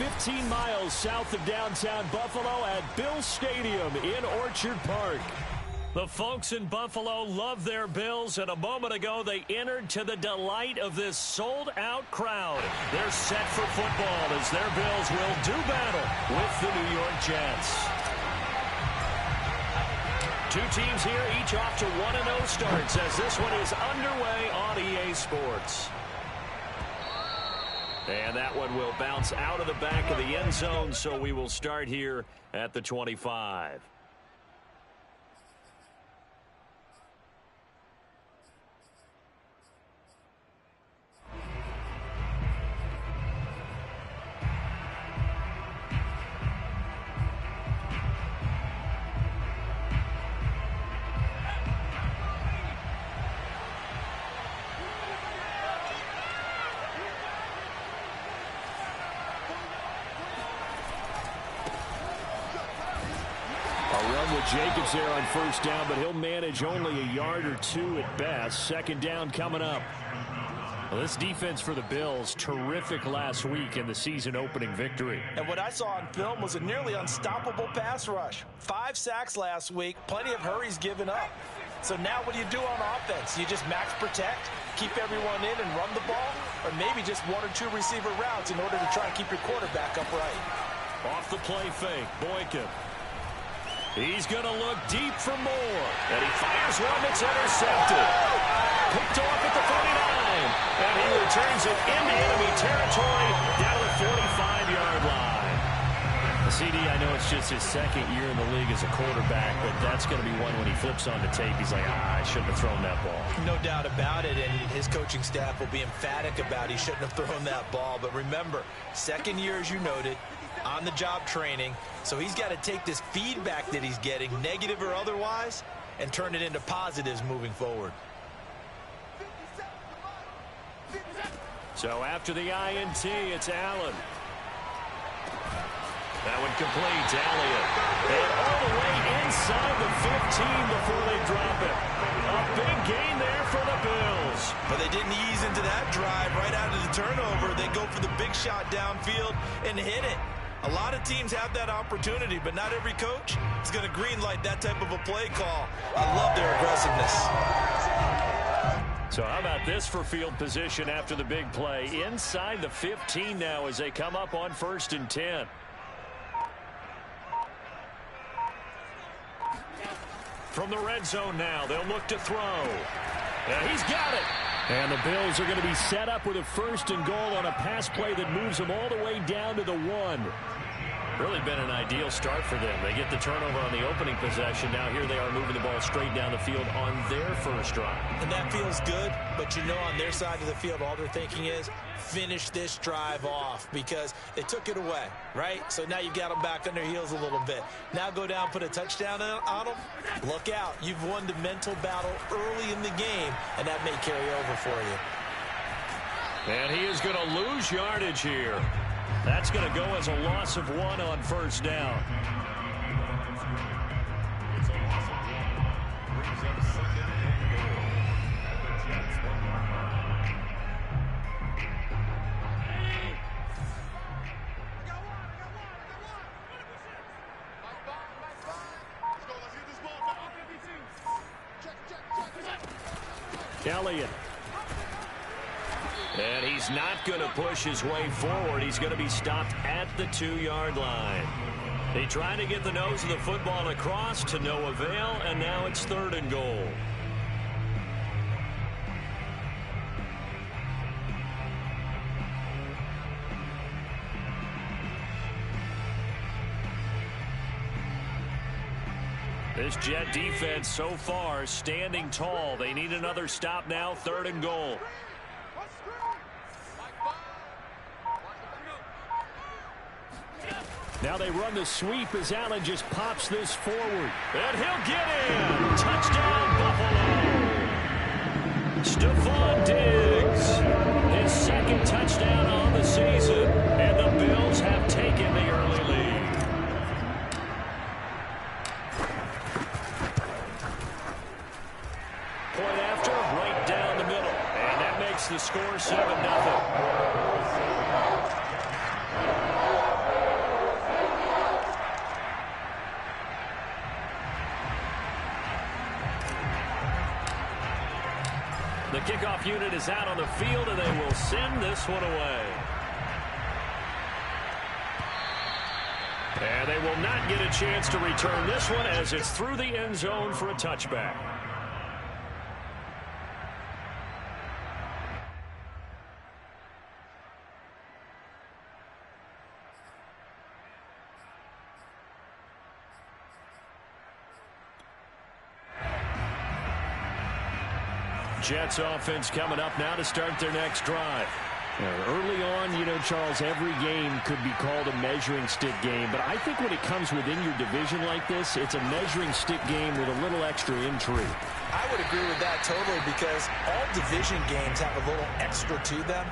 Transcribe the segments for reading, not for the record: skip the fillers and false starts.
15 miles south of downtown Buffalo at Bills Stadium in Orchard Park. The folks in Buffalo love their Bills, and a moment ago they entered to the delight of this sold-out crowd. They're set for football as their Bills will do battle with the New York Jets. Two teams here, each off to 1-0 starts as this one is underway on EA Sports. And that one will bounce out of the back of the end zone, so we will start here at the 25. Jacobs there on first down, but he'll manage only a yard or two at best. Second down coming up. Well, this defense for the Bills, terrific last week in the season-opening victory. And what I saw on film was a nearly unstoppable pass rush. 5 sacks last week, plenty of hurries given up. So now what do you do on offense? You just max protect, keep everyone in and run the ball, or maybe just 1 or 2 receiver routes in order to try and keep your quarterback upright. Off the play fake, Boykin. He's going to look deep for more. And he fires one that's intercepted. Picked off at the 49. And he returns it into enemy territory down to the 45-yard line. CD, I know it's just his second year in the league as a quarterback, but that's going to be one when he flips on the tape. He's like, I shouldn't have thrown that ball. No doubt about it, and his coaching staff will be emphatic about he shouldn't have thrown that ball. But remember, second year, as you noted, on-the-job training, so he's got to take this feedback that he's getting, negative or otherwise, and turn it into positives moving forward. So after the INT, it's Allen. That one completes. Elliott. And all the way inside the 15 before they drop it. A big gain there for the Bills. But they didn't ease into that drive right out of the turnover. They go for the big shot downfield and hit it. A lot of teams have that opportunity, but not every coach is going to green light that type of a play call. I love their aggressiveness. So how about this for field position after the big play? Inside the 15 now as they come up on 1st and 10. From the red zone now, they'll look to throw. And he's got it. And the Bills are going to be set up with a 1st and goal on a pass play that moves them all the way down to the 1. Really been an ideal start for them. They get the turnover on the opening possession. Now here they are moving the ball straight down the field on their first drive. And that feels good, but you know on their side of the field all they're thinking is finish this drive off because they took it away, right? So now you've got them back on their heels a little bit. Now go down, put a touchdown on them. Look out. You've won the mental battle early in the game, and that may carry over for you. And he is going to lose yardage here. That's going to go as a loss of 1 on 1st down. Elliott. And he's not going to push his way forward. He's going to be stopped at the 2-yard line. They try to get the nose of the football across to no avail, and now it's 3rd and goal. This Jet defense so far standing tall. They need another stop now, 3rd and goal. Now they run the sweep as Allen just pops this forward. And he'll get in. Touchdown, Buffalo. Stephon Diggs. His 2nd touchdown on the season. And the Bills have taken the early lead. Point after, right down the middle. And that makes the score 7-0. the kickoff unit is out on the field, and they will send this one away. And they will not get a chance to return this one as it's through the end zone for a touchback. Jets offense coming up now to start their next drive. Early on, you know, Charles, every game could be called a measuring stick game. But I think when it comes within your division like this, it's a measuring stick game with a little extra intrigue. I would agree with that totally because all division games have a little extra to them.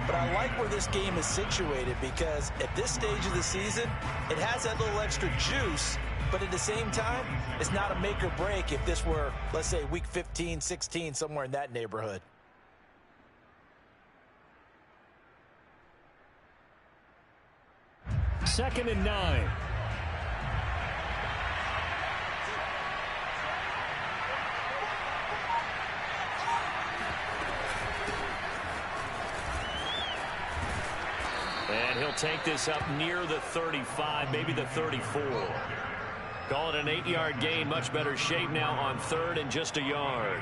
But I like where this game is situated because at this stage of the season, it has that little extra juice. But at the same time, it's not a make or break if this were, let's say, week 15, 16, somewhere in that neighborhood. Second and 9. And he'll take this up near the 35, maybe the 34. Call it an 8-yard gain. Much better shape now on third and just a yard.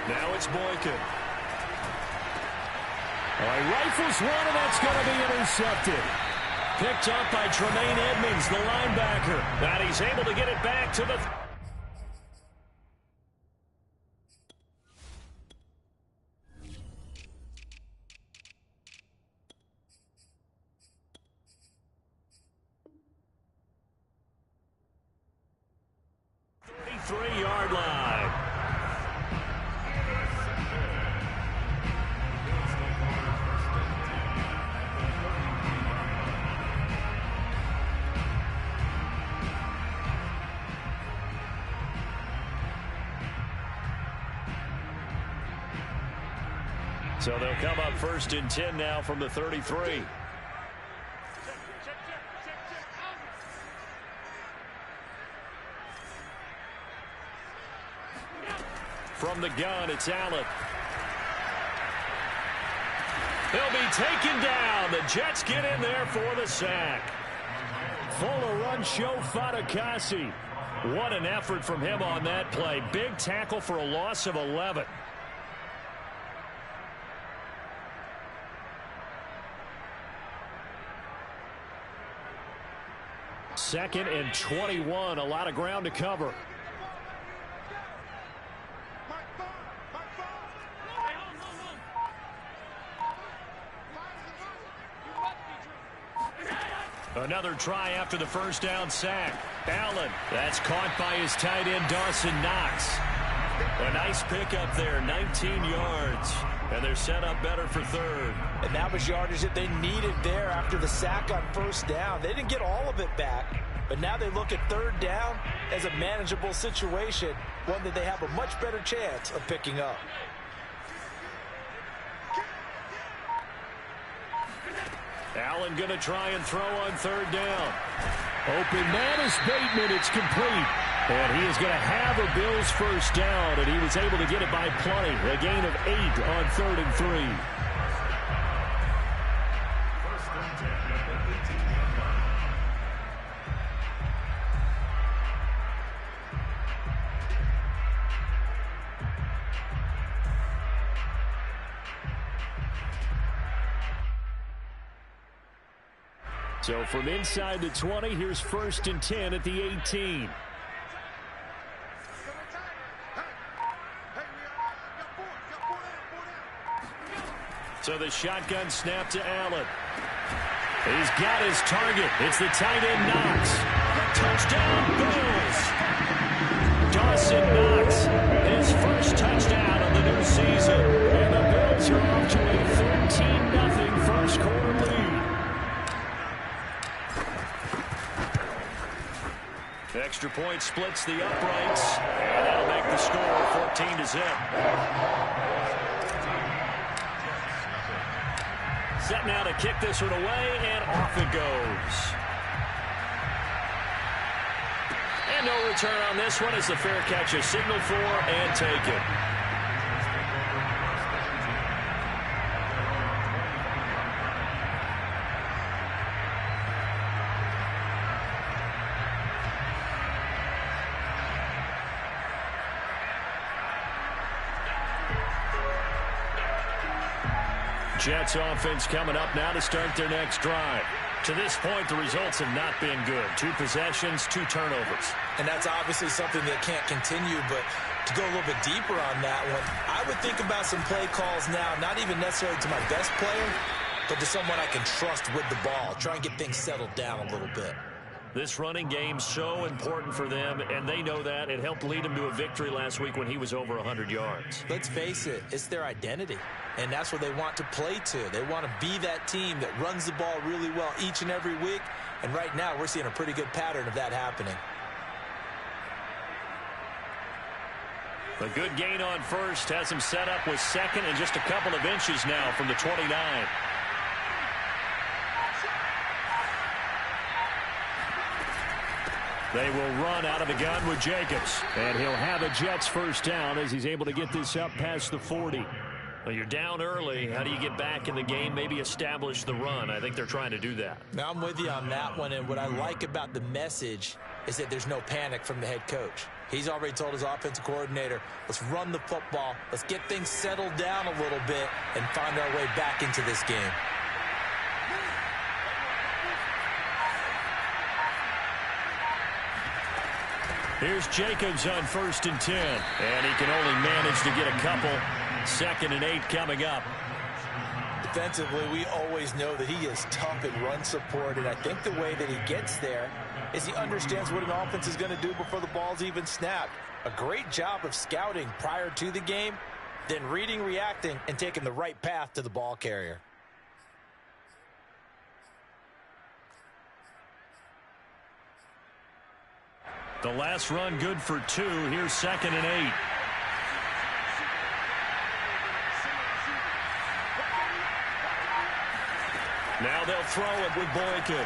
Now it's Boykin. He rifles one, and that's going to be intercepted. Picked up by Tremaine Edmonds, the linebacker. And he's able to get it back to the... Three-yard line. So they'll come up first and 10 now from the 33. From the gun, it's Allen. He'll be taken down. The Jets get in there for the sack. Full run show Fatukasi. What an effort from him on that play. Big tackle for a loss of 11. Second and 21. A lot of ground to cover. Another try after the first down sack. Allen, that's caught by his tight end, Dawson Knox. A nice pickup there, 19 yards. And they're set up better for third. And that was yardage that they needed there after the sack on first down. They didn't get all of it back, but now they look at third down as a manageable situation, one that they have a much better chance of picking up. Allen going to try and throw on third down. Open man is Bateman. It's complete. And he is going to have a Bills first down, and he was able to get it by plenty. A gain of 8 on 3rd and 3. So from inside the 20, here's 1st and 10 at the 18. So the shotgun snap to Allen. He's got his target. It's the tight end Knox. Touchdown Bills. Dawson Knox, his first touchdown of the new season. And the Bills are off to a 13-0 first quarter lead. Extra point splits the uprights, and that'll make the score 14-0. Set now to kick this one away, and off it goes. And no return on this one as the fair catch is signaled for and taken. Jets offense coming up now to start their next drive. To this point, the results have not been good. 2 possessions, 2 turnovers. And that's obviously something that can't continue, but to go a little bit deeper on that one, I would think about some play calls now, not even necessarily to my best player, but to someone I can trust with the ball. Try and get things settled down a little bit. This running game's so important for them, and they know that. It helped lead them to a victory last week when he was over 100 yards. Let's face it, it's their identity, and that's what they want to play to. They want to be that team that runs the ball really well each and every week, and right now we're seeing a pretty good pattern of that happening. A good gain on first has him set up with second and just a couple of inches now from the 29. They will run out of the gun with Jacobs. And he'll have a Jets first down as he's able to get this up past the 40. Well, you're down early. How do you get back in the game? Maybe establish the run. I think they're trying to do that. Now, I'm with you on that one, and what I like about the message is that there's no panic from the head coach. He's already told his offensive coordinator, let's run the football, let's get things settled down a little bit and find our way back into this game. Here's Jacobs on 1st and 10. And he can only manage to get a couple. 2nd and 8 coming up. Defensively, we always know that he is tough in run support, and I think the way that he gets there is he understands what an offense is going to do before the ball's even snapped. A great job of scouting prior to the game, then reading, reacting, and taking the right path to the ball carrier. The last run good for 2. Here's 2nd and 8. Now they'll throw it with Boykin.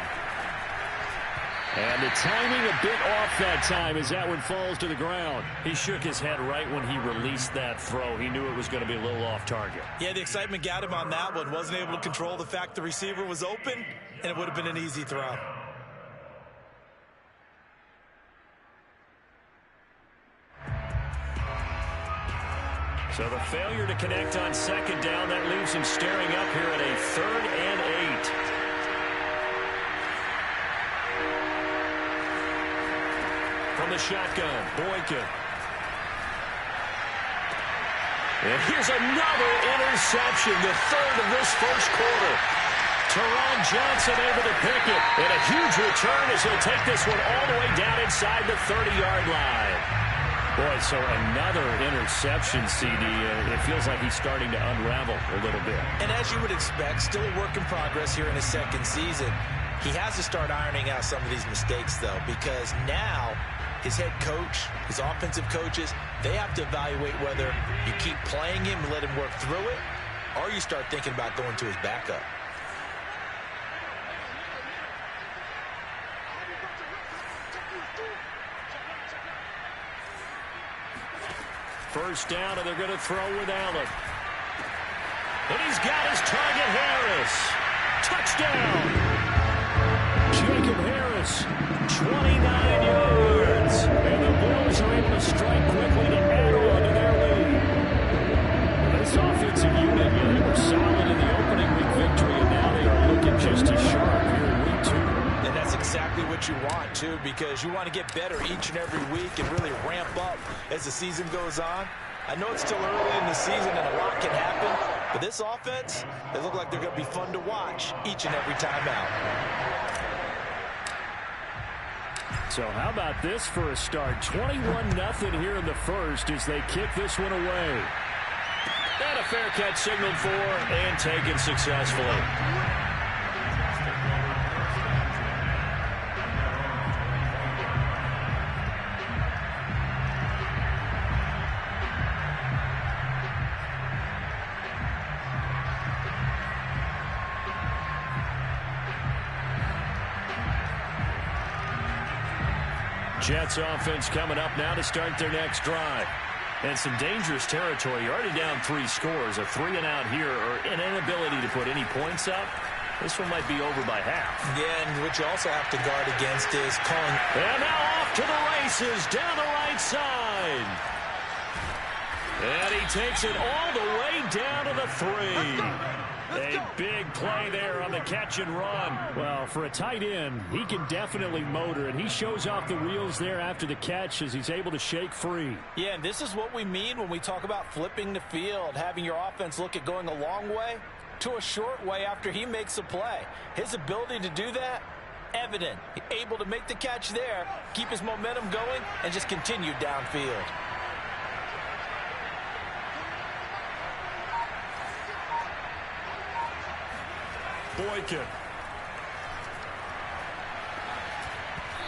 And the timing a bit off that time as that one falls to the ground. He shook his head right when he released that throw. He knew it was going to be a little off target. Yeah, the excitement got him on that one. Wasn't able to control the fact the receiver was open, and it would have been an easy throw. So the failure to connect on 2nd down, that leaves him staring up here at a 3rd and 8. From the shotgun, Boykin. And here's another interception, the 3rd of this first quarter. Teron Johnson able to pick it. And a huge return as he'll take this one all the way down inside the 30-yard line. Boy, so another interception, CD. It feels like he's starting to unravel a little bit. And as you would expect, still a work in progress here in his 2nd season. He has to start ironing out some of these mistakes, though, because now his head coach, his offensive coaches, they have to evaluate whether you keep playing him and let him work through it, or you start thinking about going to his backup. First down, and they're going to throw with Allen. And he's got his target, Harris. Touchdown! Jacob Harris, 29 yards. And the Bills are able to strike quickly to add on to their lead. This offensive unit, they were solid in the opening week victory, and now they are looking just as sharp here in week 2. And that's exactly what you want, too, because you want to get better each and every week and really ramp up as the season goes on. I know it's still early in the season and a lot can happen, but this offense, they look like they're going to be fun to watch each and every time out. So how about this for a start? 21-0 here in the first as they kick this one away. And a fair catch signaled for and taken successfully. Jets offense coming up now to start their next drive. And some dangerous territory. You're already down 3 scores. A 3-and-out here or an inability to put any points up. This one might be over by half. Yeah, and what you also have to guard against is calling. And now off to the races down the right side. And he takes it all the way down to the 3. A big play there on the catch and run. Well, for a tight end, he can definitely motor, and he shows off the wheels there after the catch as he's able to shake free. Yeah, and this is what we mean when we talk about flipping the field, having your offense look at going a long way to a short way after he makes a play. His ability to do that, evident. Able to make the catch there, keep his momentum going, and just continue downfield. Boykin.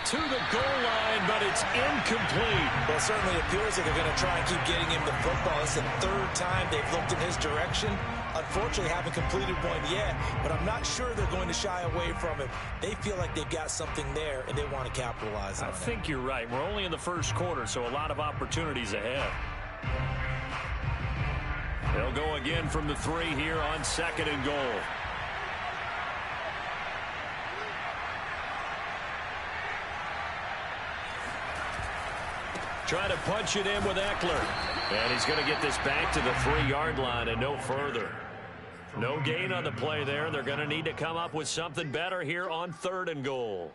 To the goal line, but it's incomplete. Well, it certainly appears that they're going to try and keep getting him the football. It's the 3rd time they've looked in his direction. Unfortunately, haven't completed one yet, but I'm not sure they're going to shy away from him. They feel like they've got something there, and they want to capitalize on it. I think you're right. We're only in the first quarter, so a lot of opportunities ahead. They'll go again from the 3 here on 2nd and goal. Trying to punch it in with Eckler. And he's going to get this back to the 3-yard line and no further. No gain on the play there. They're going to need to come up with something better here on 3rd and goal.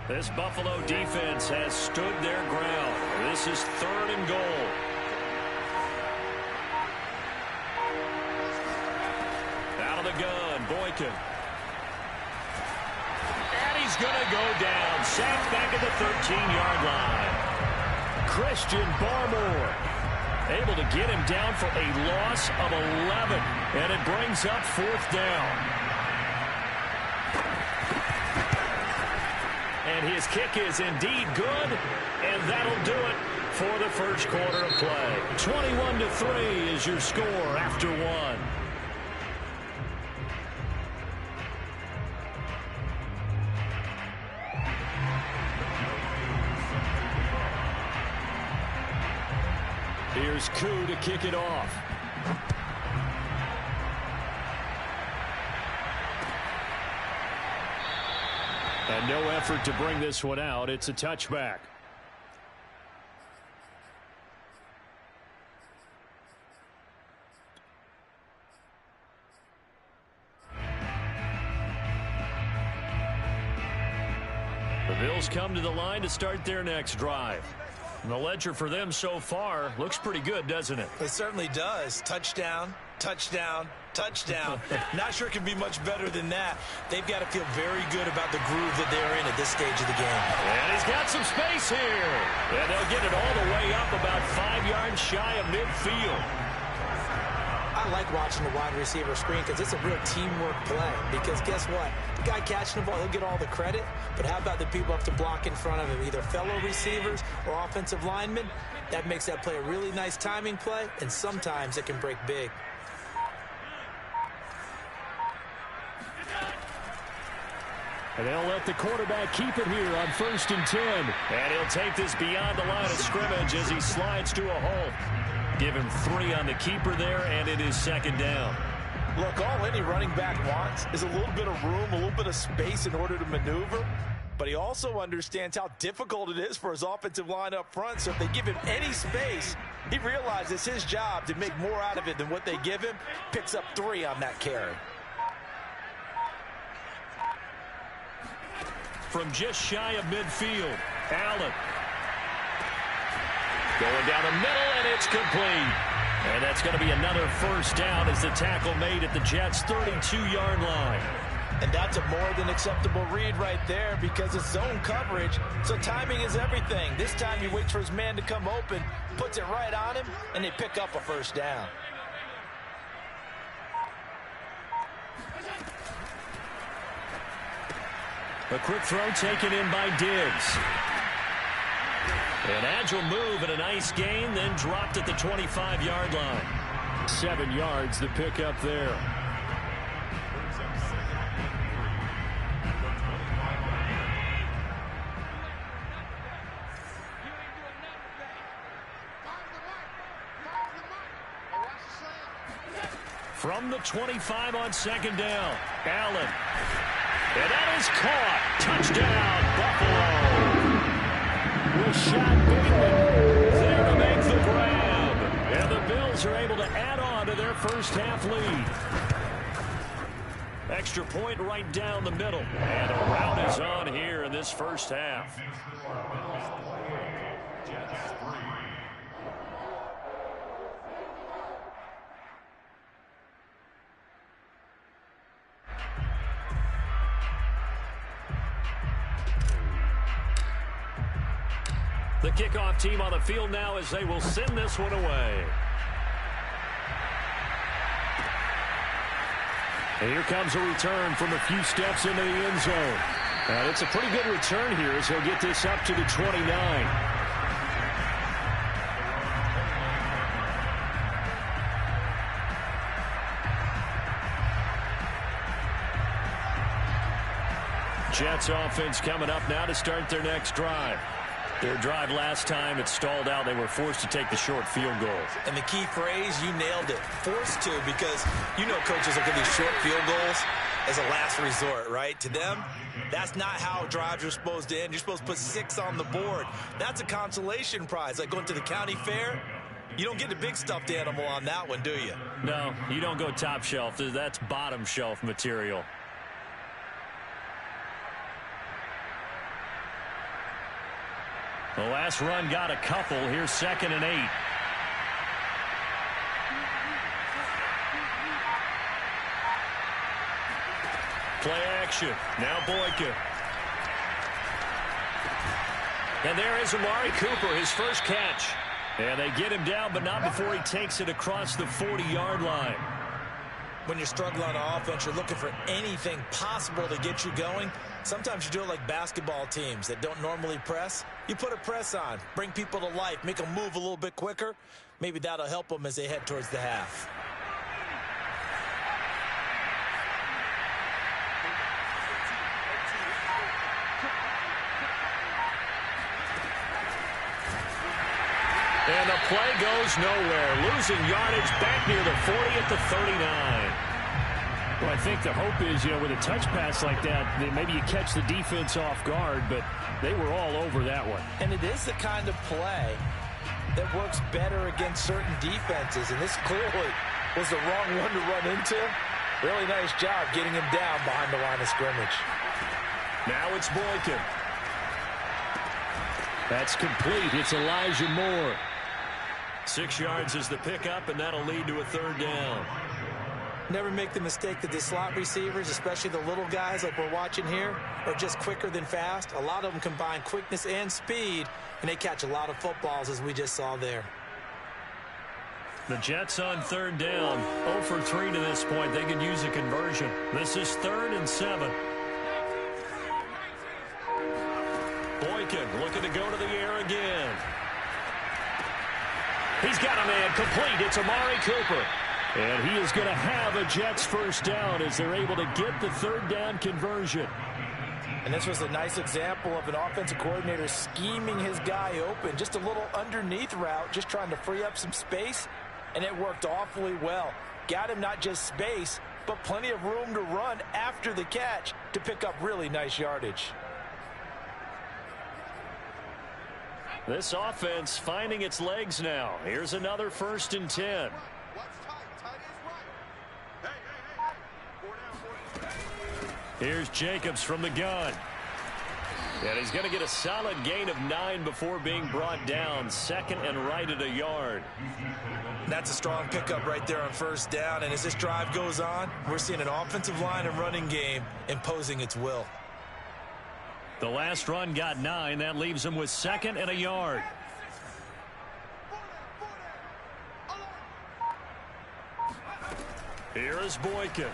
This Buffalo defense has stood their ground. This is 3rd and goal. Out of the gun, Boykin. And he's going to go down. Sacked back at the 13-yard line. Christian Barmore able to get him down for a loss of 11. And it brings up 4th down. And his kick is indeed good, and that'll do it for the first quarter of play. 21-3 is your score after 1. Here's Koo to kick it off. And no effort to bring this one out. It's a touchback. The Bills come to the line to start their next drive. And the ledger for them so far looks pretty good, doesn't it? It certainly does. Touchdown, touchdown, touchdown. Not sure it can be much better than that. They've got to feel very good about the groove that they're in at this stage of the game. And he's got some space here. And they'll get it all the way up about 5 yards shy of midfield. I like watching the wide receiver screen because it's a real teamwork play. Because guess what? The guy catching the ball, he'll get all the credit. But how about the people up to block in front of him, either fellow receivers or offensive linemen? That makes that play a really nice timing play, and sometimes it can break big. And they'll let the quarterback keep it here on 1st and 10. And he'll take this beyond the line of scrimmage as he slides to a halt. Give him 3 on the keeper there, and it is 2nd down. Look, all any running back wants is a little bit of room, a little bit of space in order to maneuver. But he also understands how difficult it is for his offensive line up front. So if they give him any space, he realizes it's his job to make more out of it than what they give him. Picks up 3 on that carry. From just shy of midfield, Allen. Going down the middle, and it's complete. And that's going to be another first down as the tackle made at the Jets' 32-yard line. And that's a more than acceptable read right there because it's zone coverage, so timing is everything. This time he waits for his man to come open, puts it right on him, and they pick up a first down. A quick throw taken in by Diggs. An agile move and a nice gain, then dropped at the 25-yard line. 7 yards, the pickup there. From the 25 on second down, Allen. And that is caught. Touchdown, Buffalo. Rashad Bateman there to make the grab. And the Bills are able to add on to their first half lead. Extra point right down the middle. And a rout is on here in this first half. The kickoff team on the field now as they will send this one away. And here comes a return from a few steps into the end zone. And it's a pretty good return here as he'll get this up to the 29. Jets offense coming up now to start their next drive. Their drive last time, it stalled out. They were forced to take the short field goal. And the key phrase, you nailed it. Forced to, because you know coaches look at these short field goals as a last resort, right? To them, that's not how drives are supposed to end. You're supposed to put 6 on the board. That's a consolation prize. Like going to the county fair, you don't get the big stuffed animal on that one, do you? No, you don't go top shelf. That's bottom shelf material. The last run got a couple. Here's 2nd and 8. Play action. Now Boykin. And there is Amari Cooper, his first catch. And they get him down, but not before he takes it across the 40-yard line. When you're struggling on offense, you're looking for anything possible to get you going. Sometimes you do it like basketball teams that don't normally press. You put a press on, bring people to life, make them move a little bit quicker. Maybe that'll help them as they head towards the half. And the play goes nowhere. Losing yardage back near the 40 at the 39. Well, I think the hope is, with a touch pass like that, maybe you catch the defense off guard, but they were all over that one. And it is the kind of play that works better against certain defenses, and this clearly was the wrong one to run into. Really nice job getting him down behind the line of scrimmage. Now it's Boykin. That's complete. It's Elijah Moore. 6 yards is the pickup, and that'll lead to a 3rd down. Never make the mistake that the slot receivers, especially the little guys like we're watching here, are just quicker than fast. A lot of them combine quickness and speed, and they catch a lot of footballs, as we just saw there. The Jets on 3rd down. 0 for 3 to this point. They could use a conversion. This is 3rd and 7. Boykin looking to go to the air again. He's got a man complete. It's Amari Cooper. And he is going to have a Jets first down as they're able to get the 3rd down conversion. And this was a nice example of an offensive coordinator scheming his guy open. Just a little underneath route, just trying to free up some space, and it worked awfully well. Got him not just space, but plenty of room to run after the catch to pick up really nice yardage. This offense finding its legs now. Here's another 1st and 10. Here's Jacobs from the gun. And he's going to get a solid gain of 9 before being brought down. 2nd and right at a yard. That's a strong pickup right there on 1st down. And as this drive goes on, we're seeing an offensive line and running game imposing its will. The last run got 9. That leaves him with 2nd and a yard. Here is Boykin.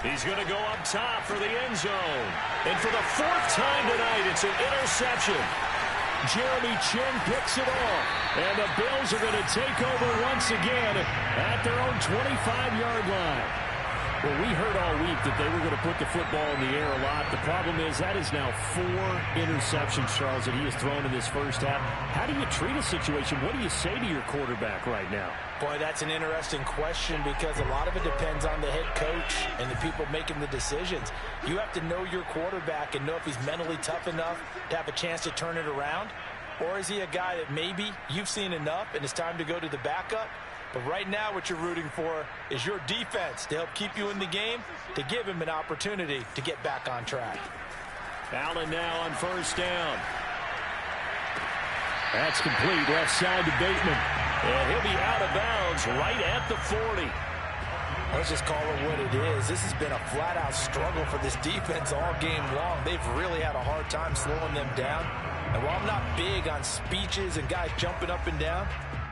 He's going to go up top for the end zone. And for the fourth time tonight, it's an interception. Jeremy Chinn picks it off. And the Bills are going to take over once again at their own 25-yard line. Well, we heard all week that they were going to put the football in the air a lot. The problem is that is now 4 interceptions, Charles, that he has thrown in this first half. How do you treat a situation? What do you say to your quarterback right now? Boy, that's an interesting question because a lot of it depends on the head coach and the people making the decisions. You have to know your quarterback and know if he's mentally tough enough to have a chance to turn it around. Or is he a guy that maybe you've seen enough and it's time to go to the backup? But right now what you're rooting for is your defense to help keep you in the game, to give him an opportunity to get back on track. Allen now on first down. That's complete left side to Bateman. And he'll be out of bounds right at the 40. Let's just call it what it is. This has been a flat-out struggle for this defense all game long. They've really had a hard time slowing them down. And while I'm not big on speeches and guys jumping up and down,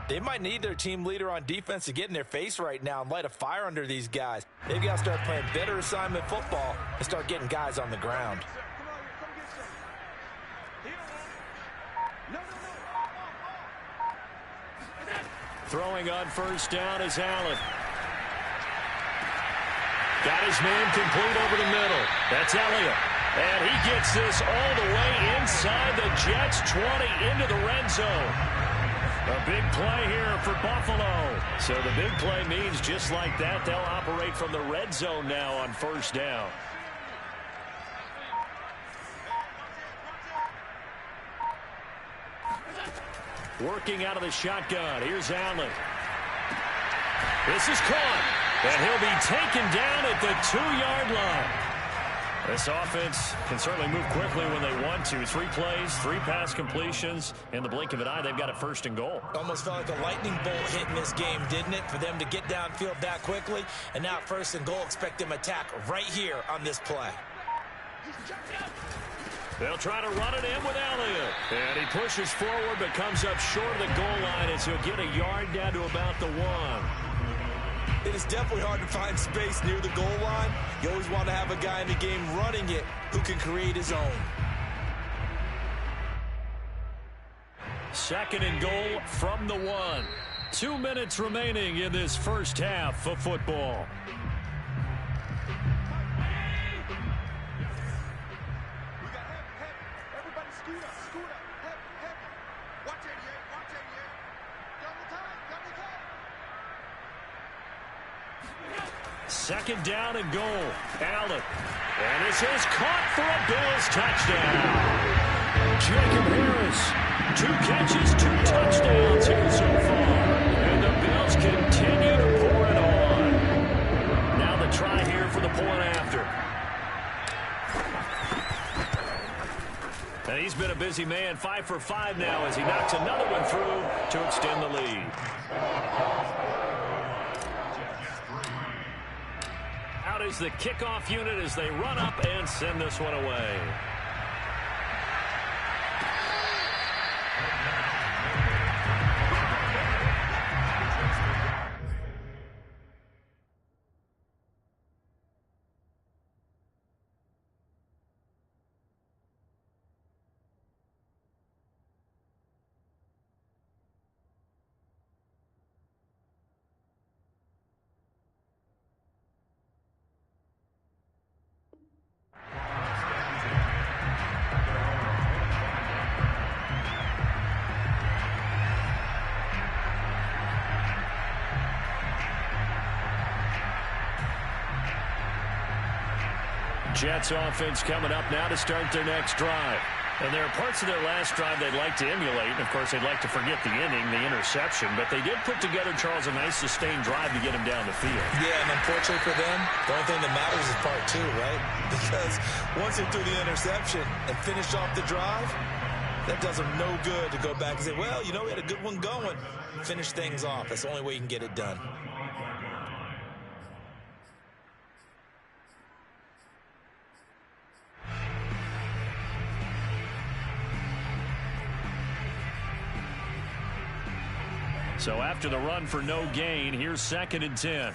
they might need their team leader on defense to get in their face right now and light a fire under these guys. They've got to start playing better assignment football and start getting guys on the ground. Throwing on first down is Allen. Got his man complete over the middle. That's Elliott. And he gets this all the way inside the Jets' 20 into the red zone. A big play here for Buffalo. So the big play means just like that, they'll operate from the red zone now on first down. Working out of the shotgun. Here's Allen. This is caught. And he'll be taken down at the 2-yard line. This offense can certainly move quickly when they want to. 3 plays, 3 pass completions. In the blink of an eye, they've got a first and goal. Almost felt like a lightning bolt hit in this game, didn't it? For them to get downfield that quickly. And now first and goal, expect them to attack right here on this play. They'll try to run it in with Elliott. And he pushes forward but comes up short of the goal line as he'll get a yard down to about the 1. It is definitely hard to find space near the goal line. You always want to have a guy in the game running it who can create his own. Second and goal from the 1. 2 minutes remaining in this first half of football. Second down and goal. Allen. And this is caught for a Bills touchdown. Jacob Harris. 2 catches, 2 touchdowns here so far. And the Bills continue to pour it on. Now the try here for the point after. And he's been a busy man. 5 for 5 now as he knocks another one through to extend the lead. Out is the kickoff unit as they run up and send this one away. Jets offense coming up now to start their next drive. And there are parts of their last drive they'd like to emulate. And of course, they'd like to forget the inning, the interception. But they did put together, Charles, a nice sustained drive to get him down the field. Yeah, and unfortunately for them, the only thing that matters is part 2, right? Because once they threw the interception and finished off the drive, that does them no good to go back and say, well, you know, we had a good one going. Finish things off. That's the only way you can get it done. So after the run for no gain, here's 2nd and 10.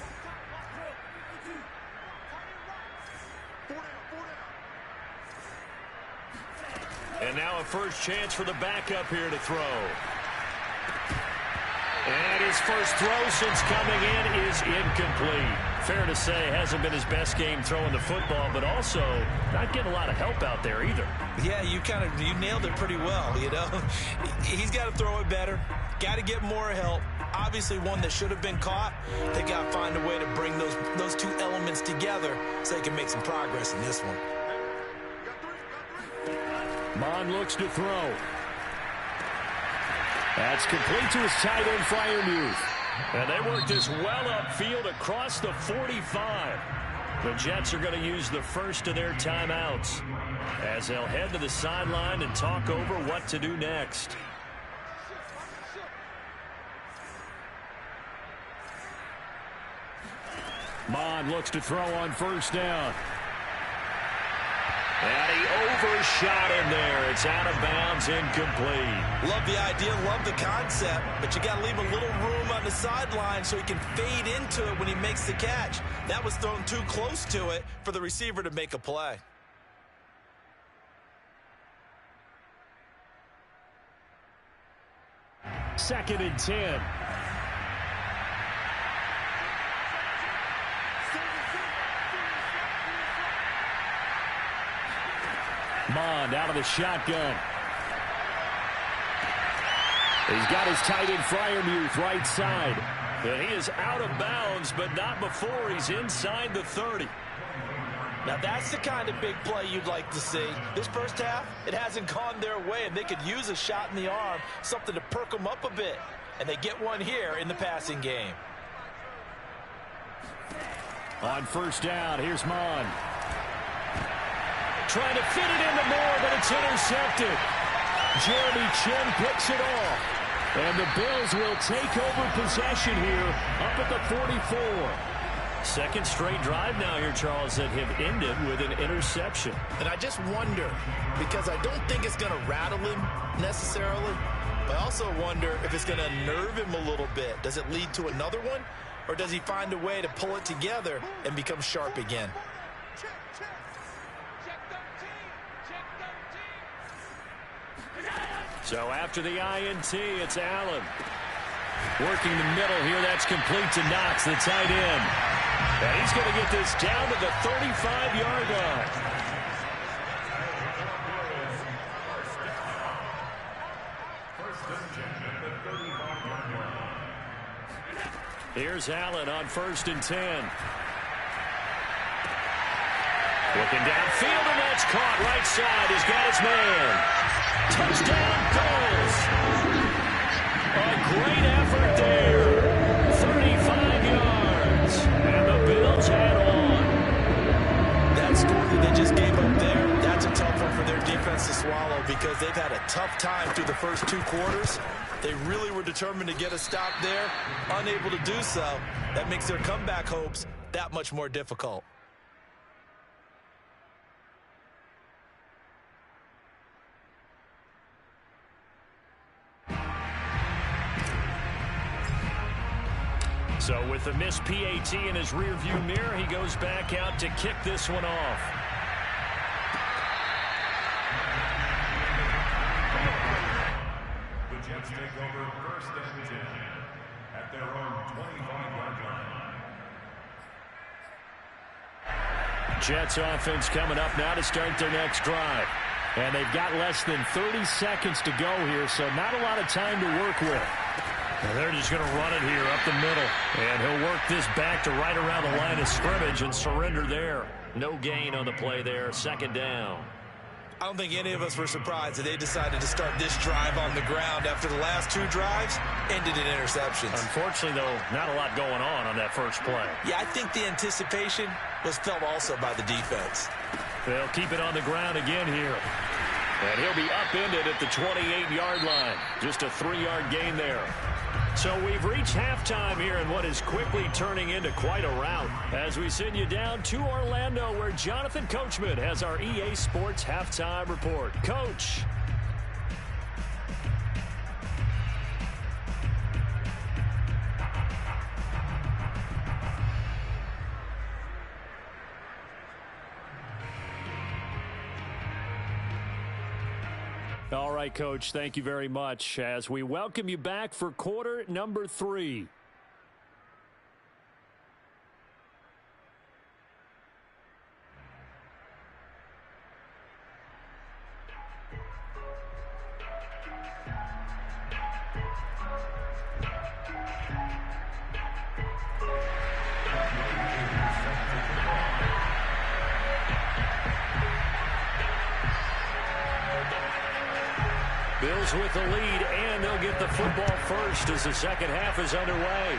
And now a first chance for the backup here to throw. And his first throw since coming in is incomplete. Fair to say, hasn't been his best game throwing the football, but also not getting a lot of help out there either. Yeah, you nailed it pretty well, you know. He's got to throw it better. Got to get more help. Obviously one that should have been caught. They got to find a way to bring those two elements together so they can make some progress in this one. Mond looks to throw. That's complete to his tight end, Freiermuth. And they work this well upfield across the 45. The Jets are going to use the first of their timeouts as they'll head to the sideline and talk over what to do next. Mond looks to throw on first down. And he overshot in there. It's out of bounds, incomplete. Love the idea, love the concept, but you got to leave a little room on the sideline so he can fade into it when he makes the catch. That was thrown too close to it for the receiver to make a play. Second and 10. Mond out of the shotgun. He's got his tight end Freiermuth right side. And he is out of bounds, but not before he's inside the 30. Now that's the kind of big play you'd like to see. This first half, it hasn't gone their way, and they could use a shot in the arm, something to perk them up a bit. And they get one here in the passing game. On first down, here's Mond. Trying to fit it into Moore, but it's intercepted. Jeremy Chinn picks it off. And the Bills will take over possession here up at the 44. Second straight drive now here, Charles, that have ended with an interception. And I just wonder, because I don't think it's going to rattle him necessarily, but I also wonder if it's going to unnerve him a little bit. Does it lead to another one, or does he find a way to pull it together and become sharp again? So after the INT, it's Allen. Working the middle here, that's complete to Knox, the tight end. And he's going to get this down to the 35-yard line. Here's Allen on 1st and 10. Looking downfield, and that's caught right side. He's got his man. Touchdown, Bills. A great effort there. 35 yards. And the Bills head on. That score that they just gave up there, that's a tough one for their defense to swallow because they've had a tough time through the first two quarters. They really were determined to get a stop there, unable to do so. That makes their comeback hopes that much more difficult. So with the missed PAT in his rearview mirror, he goes back out to kick this one off. The Jets take over 1st and 10 at their own 25-yard line. Jets offense coming up now to start their next drive. And they've got less than 30 seconds to go here, so not a lot of time to work with. And they're just going to run it here up the middle. And he'll work this back to right around the line of scrimmage and surrender there. No gain on the play there. Second down. I don't think any of us were surprised that they decided to start this drive on the ground after the last two drives ended in interceptions. Unfortunately, though, not a lot going on that first play. Yeah, I think the anticipation was felt also by the defense. They'll keep it on the ground again here. And he'll be upended at the 28-yard line. Just a 3-yard gain there. So we've reached halftime here in what is quickly turning into quite a rout as we send you down to Orlando where Jonathan Coachman has our EA Sports Halftime Report. Coach. All right, Coach, thank you very much as we welcome you back for quarter number 3. Bills with the lead, and they'll get the football first as the second half is underway.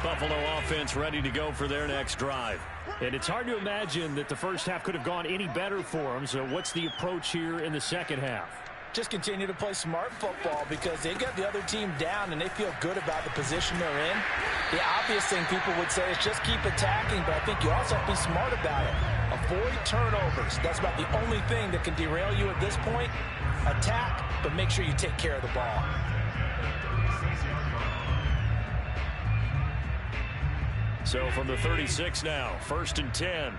Buffalo offense ready to go for their next drive. And it's hard to imagine that the first half could have gone any better for them. So what's the approach here in the second half? Just continue to play smart football because they got the other team down and they feel good about the position they're in. The obvious thing people would say is just keep attacking, but I think you also have to be smart about it. Avoid turnovers. That's about the only thing that can derail you at this point. Attack, but make sure you take care of the ball. So from the 36 now, 1st and 10.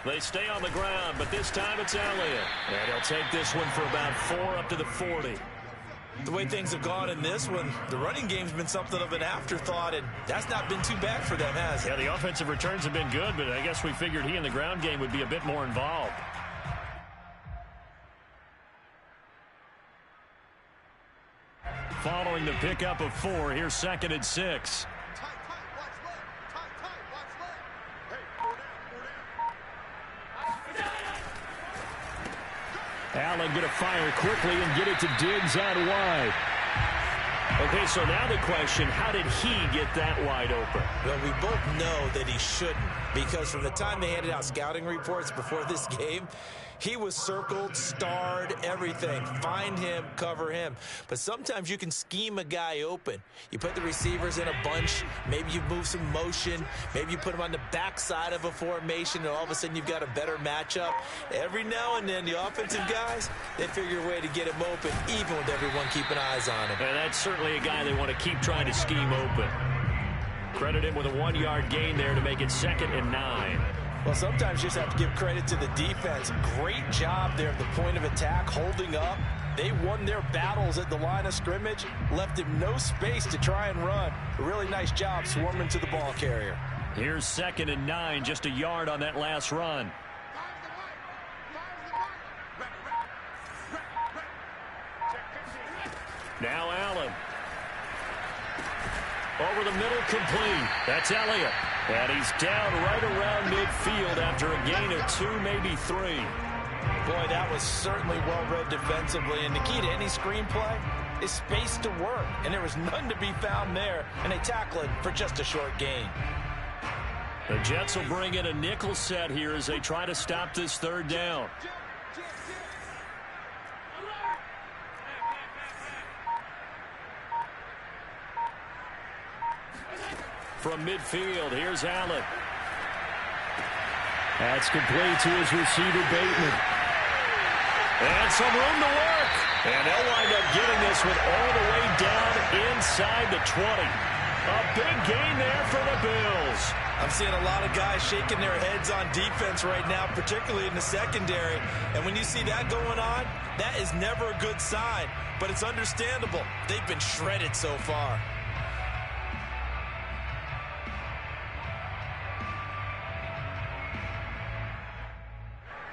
They stay on the ground, but this time it's Elliott. And he'll take this one for about 4 up to the 40. The way things have gone in this one, the running game's been something of an afterthought, and that's not been too bad for them, has it? Yeah, the offensive returns have been good, but I guess we figured he in the ground game would be a bit more involved. Following the pickup of 4, here's 2nd and 6. Allen going to fire quickly and get it to Diggs out wide. Okay, so now the question, how did he get that wide open? Well, we both know that he shouldn't, because from the time they handed out scouting reports before this game, he was circled, starred, everything. Find him, cover him. But sometimes you can scheme a guy open. You put the receivers in a bunch. Maybe you move some motion. Maybe you put them on the backside of a formation, and all of a sudden you've got a better matchup. Every now and then, the offensive guys, they figure a way to get him open, even with everyone keeping eyes on him. And that's certainly a guy they want to keep trying to scheme open. Credit him with a 1-yard gain there to make it 2nd and 9. Well, sometimes you just have to give credit to the defense. Great job there at the point of attack, holding up. They won their battles at the line of scrimmage, left him no space to try and run. A really nice job swarming to the ball carrier. Here's 2nd and 9, just a yard on that last run. Now Allen. Over the middle, complete. That's Elliott. And he's down right around midfield after a gain of 2, maybe 3. Boy, that was certainly well-read defensively. And the key to any screenplay is space to work. And there was none to be found there. And they tackle it for just a short gain. The Jets will bring in a nickel set here as they try to stop this 3rd down. From midfield, here's Allen. That's complete to his receiver, Bateman. And some room to work. And they'll wind up getting this one all the way down inside the 20. A big gain there for the Bills. I'm seeing a lot of guys shaking their heads on defense right now, particularly in the secondary. And when you see that going on, that is never a good sign. But it's understandable. They've been shredded so far.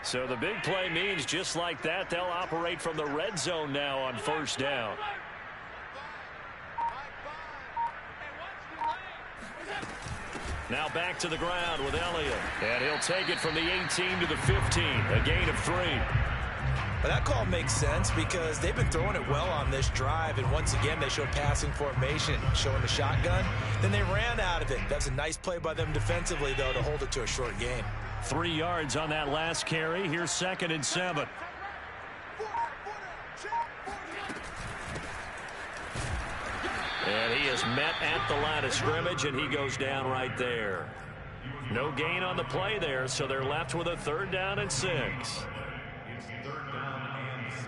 So the big play means just like that, they'll operate from the red zone now on 1st down. Now back to the ground with Elliott. And he'll take it from the 18 to the 15, a gain of 3. But that call makes sense because they've been throwing it well on this drive. And once again, they showed passing formation, showing the shotgun. Then they ran out of it. That's a nice play by them defensively, though, to hold it to a short gain. 3 yards on that last carry. Here's 2nd and 7. And he is met at the line of scrimmage, and he goes down right there. No gain on the play there, so they're left with a 3rd down and 6. It's 3rd down and 6.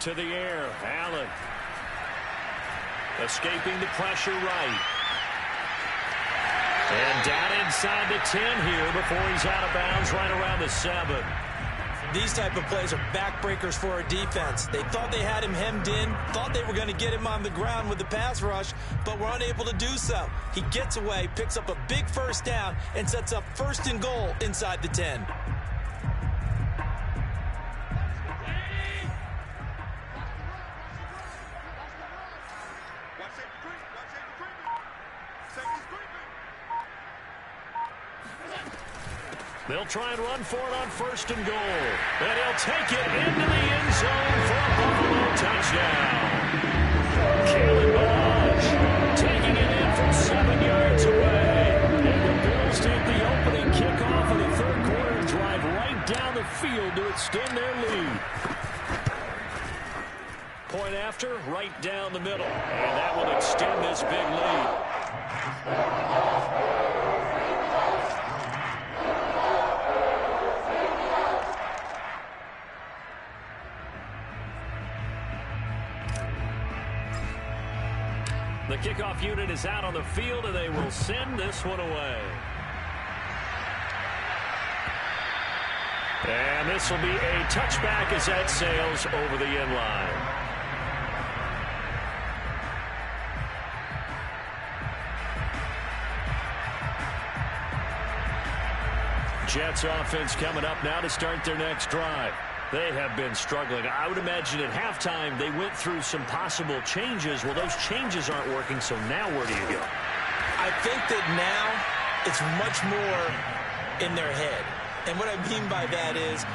To the air, Allen. Escaping the pressure right. And down inside the 10 here before he's out of bounds right around the 7. These type of plays are backbreakers for a defense. They thought they had him hemmed in, thought they were going to get him on the ground with the pass rush, but were unable to do so. He gets away, picks up a big 1st down, and sets up 1st and goal inside the 10. They'll try and run for it on 1st and goal. And he'll take it into the end zone for a Buffalo touchdown. Kalen Ballage taking it in from 7 yards away. And the Bills take the opening kickoff of the 3rd quarter and drive right down the field to extend their lead. Point after, right down the middle. And that will extend this big lead. The kickoff unit is out on the field, and they will send this one away. And this will be a touchback as that sails over the end line. Jets offense coming up now to start their next drive. They have been struggling. I would imagine at halftime they went through some possible changes. Well, those changes aren't working, so now where do you go? I think that now it's much more in their head. And what I mean by that is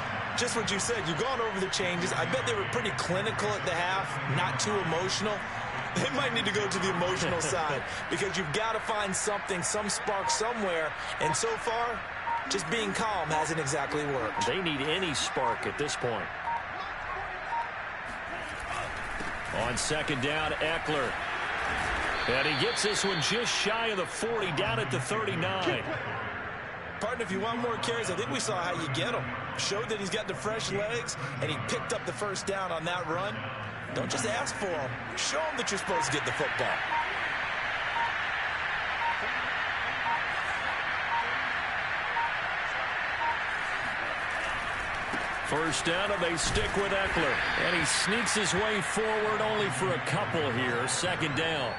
just what you said. You've gone over the changes. I bet they were pretty clinical at the half, not too emotional. They might need to go to the emotional side because you've got to find something, some spark somewhere. And so far, just being calm hasn't exactly worked. They need any spark at this point. On 2nd down, Eckler. And he gets this one just shy of the 40, down at the 39. Partner, if you want more carries, I think we saw how you get him. Showed that he's got the fresh legs, and he picked up the 1st down on that run. Don't just ask for him. Show him that you're supposed to get the football. First down, and they stick with Eckler. And he sneaks his way forward only for a couple here. 2nd down.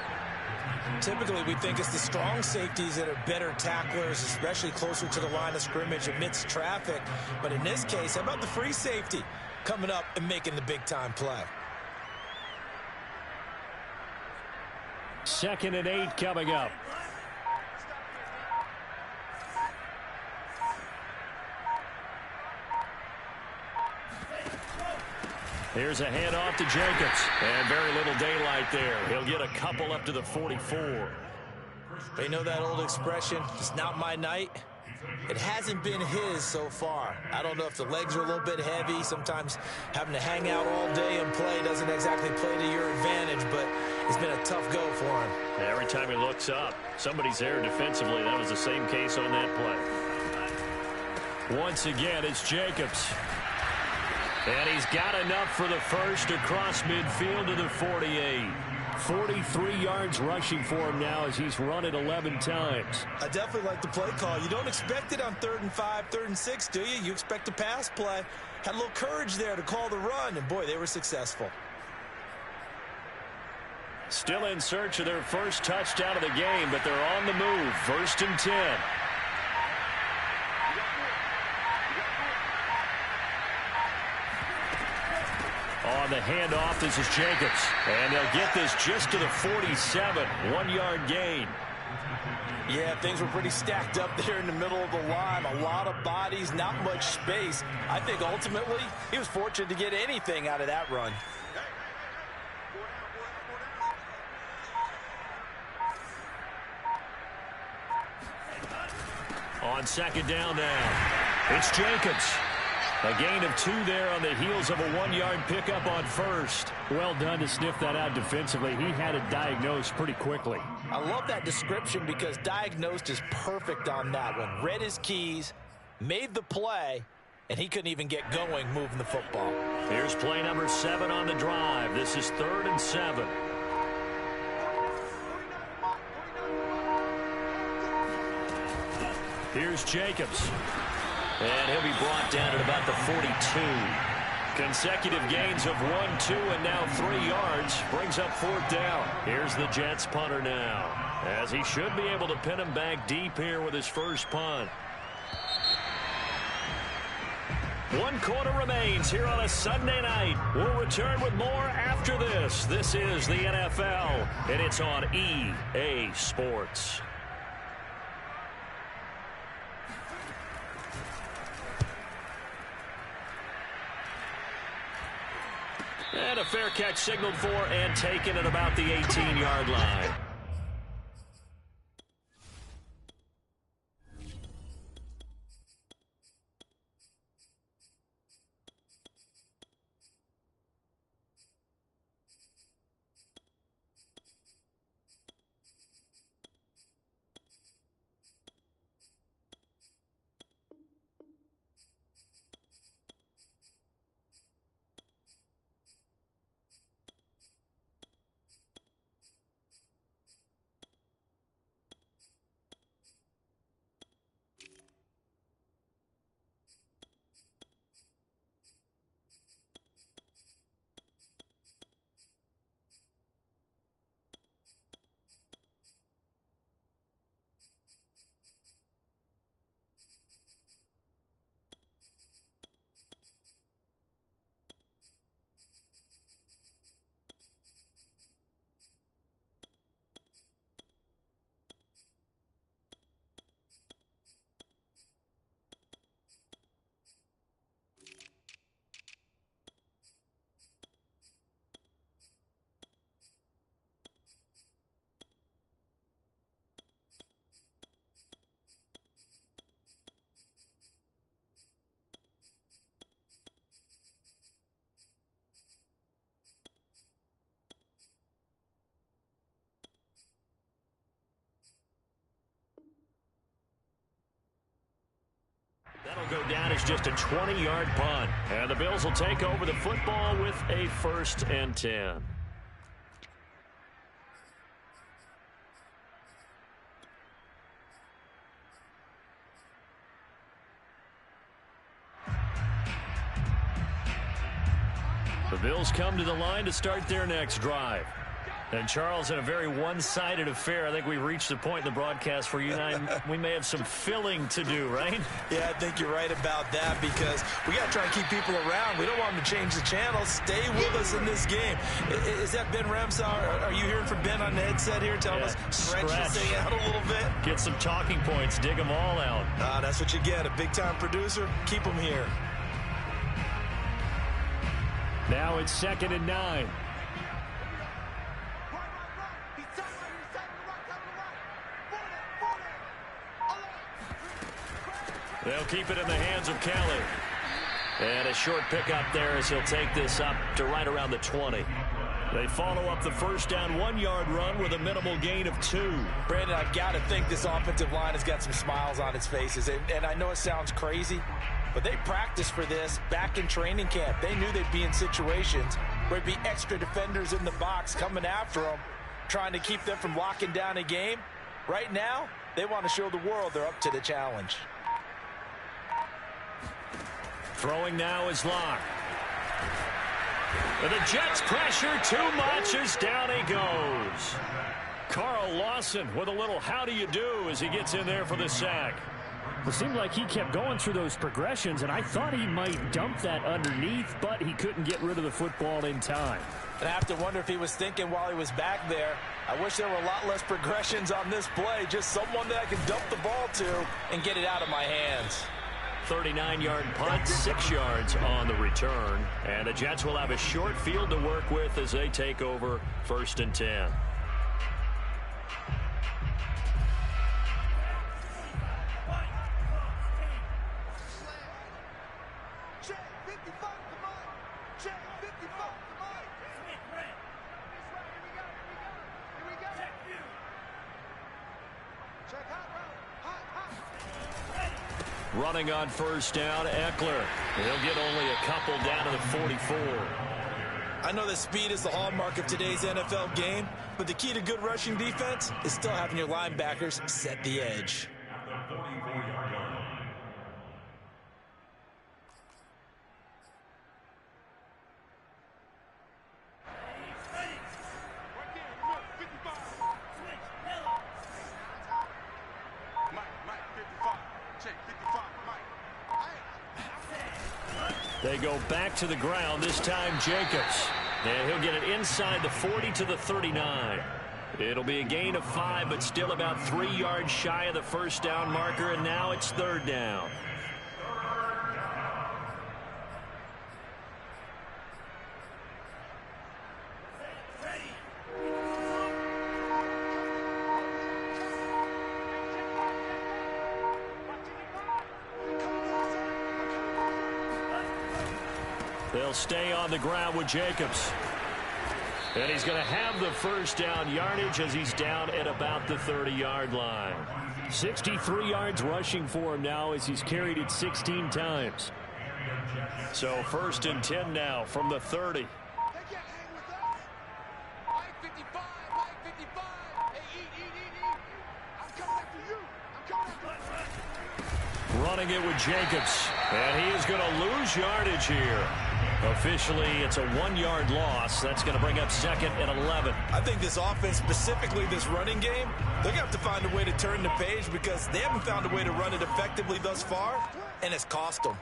Typically, we think it's the strong safeties that are better tacklers, especially closer to the line of scrimmage amidst traffic. But in this case, how about the free safety coming up and making the big-time play? 2nd and 8 coming up. Here's a handoff to Jacobs. And very little daylight there. He'll get a couple up to the 44. They know that old expression, it's not my night. It hasn't been his so far. I don't know if the legs are a little bit heavy. Sometimes having to hang out all day and play doesn't exactly play to your advantage, but it's been a tough go for him. Every time he looks up, somebody's there defensively. That was the same case on that play. Once again, it's Jacobs. And he's got enough for the first across midfield to the 48. 43 yards rushing for him now as he's run it 11 times. I definitely like the play call. You don't expect it on 3rd and 5, 3rd and 6, do you? You expect a pass play. Had a little courage there to call the run, and boy, they were successful. Still in search of their first touchdown of the game, but they're on the move. 1st and 10. On the handoff, this is Jacobs. And they'll get this just to the 47. 1-yard gain. Yeah, things were pretty stacked up there in the middle of the line. A lot of bodies, not much space. I think ultimately he was fortunate to get anything out of that run. On second down now, it's Jacobs. A gain of 2 there on the heels of a 1-yard pickup on first. Well done to sniff that out defensively. He had it diagnosed pretty quickly. I love that description because diagnosed is perfect on that one. Read his keys, made the play, and he couldn't even get going moving the football. Here's play number 7 on the drive. This is 3rd and 7. Here's Jacobs. And he'll be brought down at about the 42. Consecutive gains of 1, 2, and now 3 yards. Brings up 4th down. Here's the Jets punter now, as he should be able to pin him back deep here with his first punt. 1 quarter remains here on a Sunday night. We'll return with more after this. This is the NFL, and it's on EA Sports. And a fair catch signaled for and taken at about the 18-yard line. That'll go down as just a 20-yard punt. And the Bills will take over the football with a 1st and 10. The Bills come to the line to start their next drive. And, Charles, in a very one-sided affair, I think we reached the point in the broadcast where you and I, we may have some filling to do, right? Yeah, I think you're right about that because we got to try and keep people around. We don't want them to change the channel. Stay with us in this game. Is that Ben Ramsau? Are you hearing from Ben on the headset here telling us stretch this thing out a little bit? Get some talking points. Dig them all out. That's what you get. A big-time producer. Keep them here. Now it's 2nd and 9. They'll keep it in the hands of Kelly. And a short pickup there as he'll take this up to right around the 20. They follow up the first down 1-yard run with a minimal gain of 2. Brandon, I've got to think this offensive line has got some smiles on its faces. And I know it sounds crazy, but they practiced for this back in training camp. They knew they'd be in situations where there'd be extra defenders in the box coming after them, trying to keep them from locking down a game. Right now, they want to show the world they're up to the challenge. Throwing now is Locke. And the Jets pressure too much as down he goes. Carl Lawson with a little how do you do as he gets in there for the sack. It seemed like he kept going through those progressions, and I thought he might dump that underneath, but he couldn't get rid of the football in time. And I have to wonder if he was thinking while he was back there, I wish there were a lot less progressions on this play, just someone that I can dump the ball to and get it out of my hands. 39-yard punt, 6 yards on the return. And the Jets will have a short field to work with as they take over 1st and 10. Running on 1st down, Eckler. He'll get only a couple down to the 44. I know that speed is the hallmark of today's NFL game, but the key to good rushing defense is still having your linebackers set the edge. At the 44-yard line. They go back to the ground, this time Jacobs. And he'll get it inside the 40 to the 39. It'll be a gain of 5, but still about 3 yards shy of the 1st down marker, and now it's 3rd down. They'll stay on the ground with Jacobs. And he's going to have the 1st down yardage as he's down at about the 30-yard line. 63 yards rushing for him now as he's carried it 16 times. So 1st and 10 now from the 30. Running it with Jacobs. And he is going to lose yardage here. Officially, it's a 1-yard loss. That's going to bring up 2nd and 11. I think this offense, specifically this running game, they're going to have to find a way to turn the page because they haven't found a way to run it effectively thus far, and it's cost them.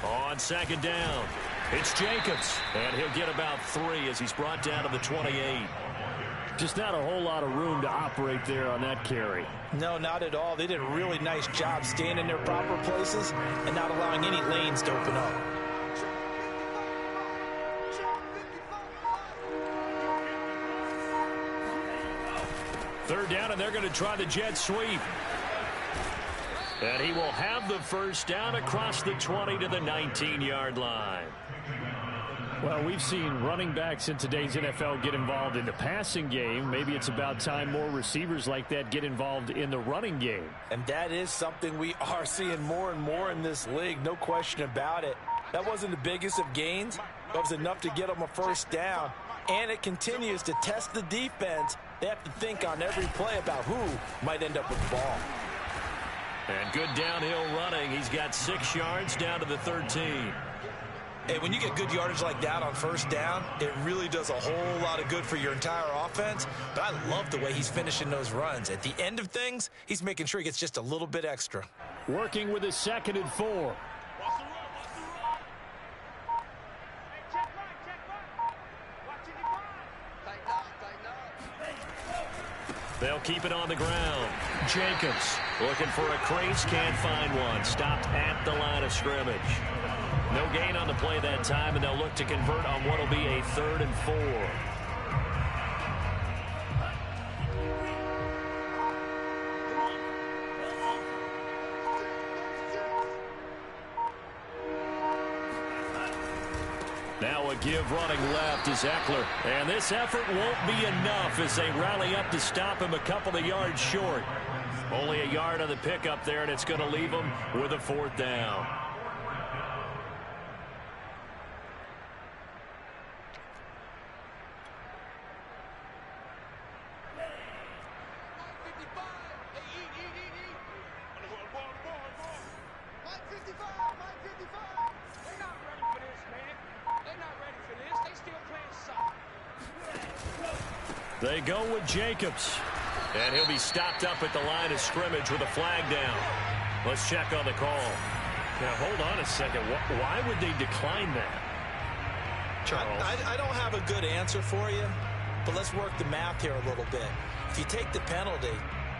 On 2nd down, it's Jacobs. And he'll get about 3 as he's brought down to the 28. Just not a whole lot of room to operate there on that carry. No, not at all. They did a really nice job staying in their proper places and not allowing any lanes to open up. Third down, and they're going to try the jet sweep. And he will have the 1st down across the 20 to the 19-yard line. Well, we've seen running backs in today's NFL get involved in the passing game. Maybe it's about time more receivers like that get involved in the running game. And that is something we are seeing more and more in this league, no question about it. That wasn't the biggest of gains. That was enough to get them a 1st down. And it continues to test the defense. They have to think on every play about who might end up with the ball. And good downhill running. He's got 6 yards down to the 13. Hey, when you get good yardage like that on 1st down, it really does a whole lot of good for your entire offense. But I love the way he's finishing those runs. At the end of things, he's making sure he gets just a little bit extra. Working with his 2nd and 4. They'll keep it on the ground. Jacobs looking for a crease, can't find one. Stopped at the line of scrimmage. No gain on the play that time, and they'll look to convert on what will be a 3rd and 4. Now a give running left is Eckler. And this effort won't be enough as they rally up to stop him a couple of yards short. Only a yard on the pickup there, and it's going to leave him with a 4th down. They go with Jacobs. And he'll be stopped up at the line of scrimmage with a flag down. Let's check on the call. Now, hold on a second. Why would they decline that? Charles? I don't have a good answer for you, but let's work the math here a little bit. If you take the penalty,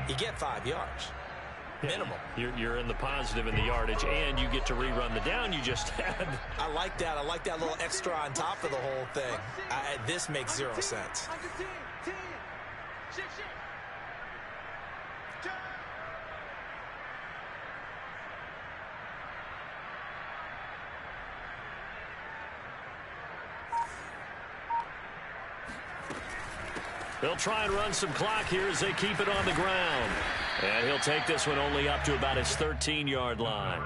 you get 5 yards. Minimum. You're in the positive in the yardage, and you get to rerun the down you just had. I like that. I like that little extra on top of the whole thing. This makes 0 sense. They'll try and run some clock here as they keep it on the ground. And he'll take this one only up to about his 13-yard line.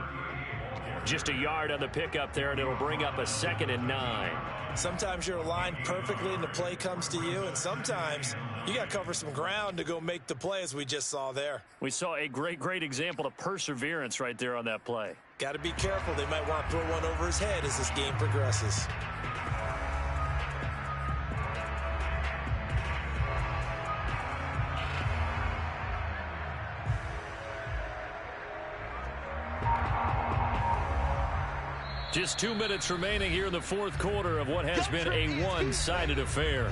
Just a yard on the pickup there, and it'll bring up a 2nd and 9. Sometimes you're aligned perfectly and the play comes to you, and sometimes you got to cover some ground to go make the play, as we just saw there. We saw a great example of perseverance right there on that play. Got to be careful. They might want to throw one over his head as this game progresses. Just 2 minutes remaining here in the fourth quarter of what has been a one-sided affair.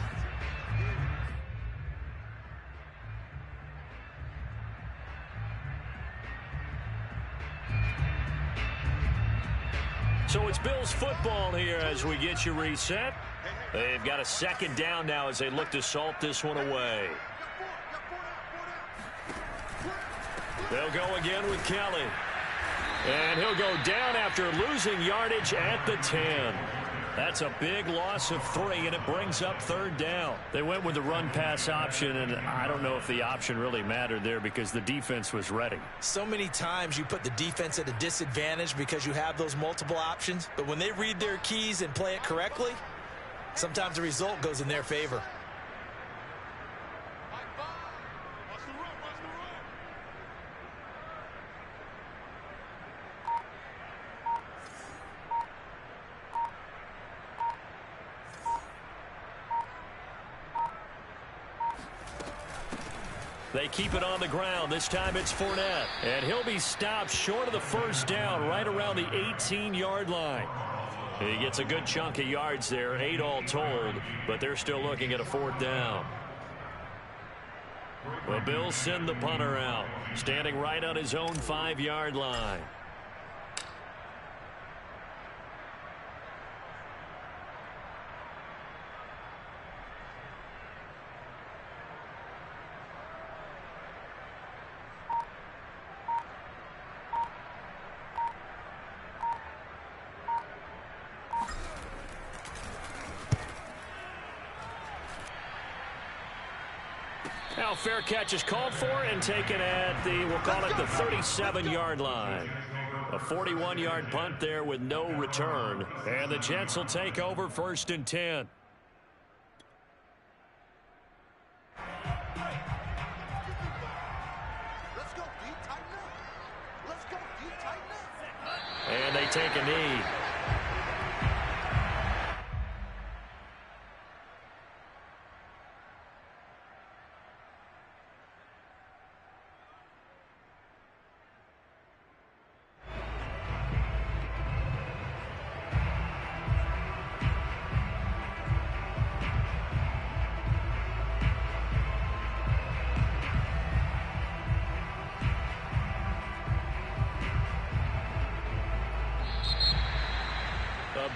So it's Bills football here as we get you reset. They've got a 2nd down now as they look to salt this one away. They'll go again with Kelly. And he'll go down after losing yardage at the 10. That's a big loss of 3, and it brings up 3rd down. They went with the run-pass option, and I don't know if the option really mattered there because the defense was ready. So many times you put the defense at a disadvantage because you have those multiple options, but when they read their keys and play it correctly, sometimes the result goes in their favor. They keep it on the ground. This time it's Fournette. And he'll be stopped short of the 1st down right around the 18-yard line. He gets a good chunk of yards there, 8 all told, but they're still looking at a 4th down. The Bills send the punter out, standing right on his own 5-yard line. Now fair catch is called for and taken at the, we'll call it the 37-yard line. A 41-yard punt there with no return. And the Jets will take over 1st and 10. And they take a knee.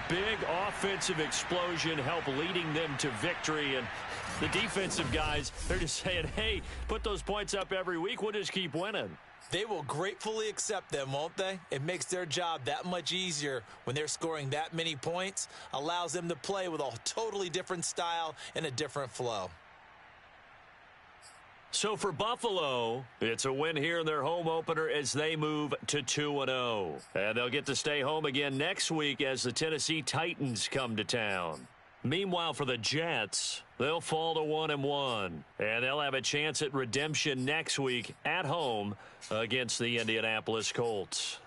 Big offensive explosion help leading them to victory, and the defensive guys, they're just saying, hey, put those points up every week, we'll just keep winning. They will gratefully accept them, won't they? It makes their job that much easier when they're scoring that many points, allows them to play with a totally different style and a different flow. So for Buffalo, it's a win here in their home opener as they move to 2-0. And they'll get to stay home again next week as the Tennessee Titans come to town. Meanwhile, for the Jets, they'll fall to 1-1. And they'll have a chance at redemption next week at home against the Indianapolis Colts.